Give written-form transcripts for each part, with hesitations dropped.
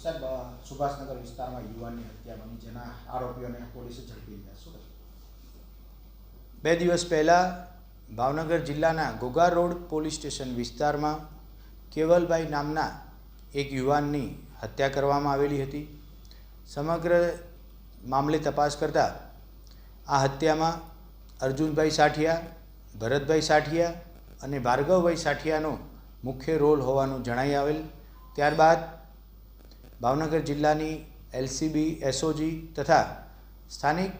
સાહેબ, સુભાષનગર વિસ્તારમાં યુવાનની હત્યા બની, જેના આરોપીઓને પોલીસે ઝડપી લીધા. શું કહેશો? 2 દિવસ પહેલાં ભાવનગર જિલ્લાના ઘોઘા રોડ પોલીસ સ્ટેશન વિસ્તારમાં કેવલભાઈ નામના એક યુવાનની હત્યા કરવામાં આવેલી હતી. સમગ્ર મામલે તપાસ કરતાં આ હત્યામાં અર્જુનભાઈ સાઠિયા, ભરતભાઈ સાઠિયા અને ભાર્ગવભાઈ સાઠિયાનો મુખ્ય રોલ હોવાનું જણાઈ આવેલ. ત્યારબાદ ભાવનગર જિલ્લાની એલસીબી, એસઓજી તથા સ્થાનિક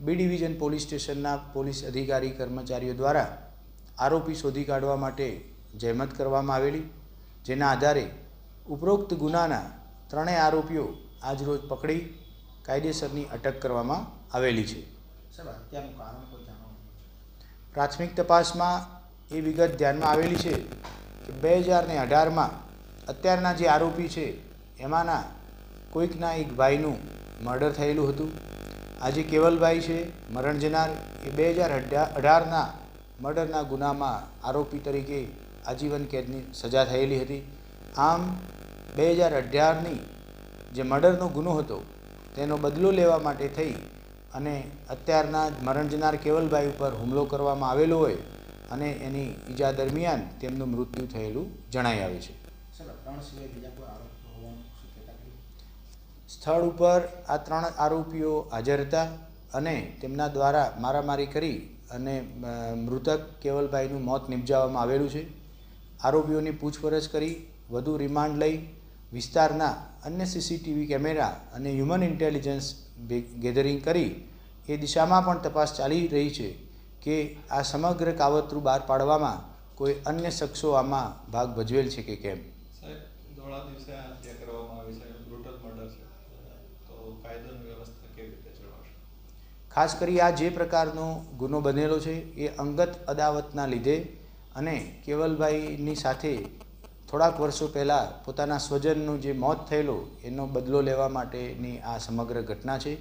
બી ડિવિઝન પોલીસ સ્ટેશનના પોલીસ અધિકારી કર્મચારીઓ દ્વારા આરોપી શોધી કાઢવા માટે જહેમત કરવામાં આવેલી, જેના આધારે ઉપરોક્ત ગુનાના 3 આરોપીઓ આજરોજ પકડી કાયદેસરની અટક કરવામાં આવેલી છે. હત્યાનું કારણ કોઈ જાણવા? પ્રાથમિક તપાસમાં એ વિગત ધ્યાનમાં આવેલી છે કે 2018માં અત્યારના જે આરોપી છે એમાંના કોઈકના એક ભાઈનું મર્ડર થયેલું હતું. આ જે કેવલભાઈ છે મરણ જનાર, એ 2018ના મર્ડરના ગુનામાં આરોપી તરીકે આજીવન કેદની સજા થયેલી હતી. આમ 2018ની જે મર્ડરનો ગુનો હતો તેનો બદલો લેવા માટે થઈ અને અત્યારના મરણ જનાર કેવલભાઈ ઉપર હુમલો કરવામાં આવેલો હોય અને એની ઈજા દરમિયાન તેમનું મૃત્યુ થયેલું જણાઈ આવે છે. સ્થળ ઉપર આ 3 આરોપીઓ હાજર હતા અને તેમના દ્વારા મારામારી કરી અને મૃતક કેવલભાઈનું મોત નિપજાવવામાં આવેલું છે. આરોપીઓની પૂછપરછ કરી વધુ રિમાન્ડ લઈ વિસ્તારના અન્ય સીસીટીવી કેમેરા અને હ્યુમન ઇન્ટેલિજન્સ ગેધરિંગ કરી એ દિશામાં પણ તપાસ ચાલી રહી છે કે આ સમગ્ર કાવતરું બહાર પાડવામાં કોઈ અન્ય શખ્સો આમાં ભાગ ભજવેલ છે કે કેમ. સાહેબ, ધોળા દિવસે આ હત્યા કરવામાં આવી છે, બ્રુટલ મર્ડર છે, તો કાયદાની વ્યવસ્થા કેવી રીતે જળવાશે? ખાસ કરી આ જે પ્રકારનો ગુનો બનેલો છે એ અંગત અદાવતના લીધે અને કેવલભાઈની સાથે થોડાક વર્ષો પહેલાં પોતાના સ્વજનનું જે મોત થયેલો એનો બદલો લેવા માટેની આ સમગ્ર ઘટના છે,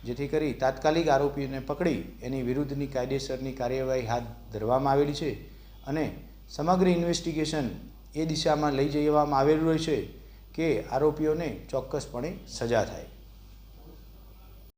જેથી કરી તાત્કાલિક આરોપીને પકડી એની વિરુદ્ધની કાયદેસરની કાર્યવાહી હાથ ધરવામાં આવેલી છે અને સમગ્ર ઇન્વેસ્ટિગેશન એ દિશામાં લઈ જવામાં આવેલું છે કે આરોપીઓને ચોક્કસપણે સજા થાય.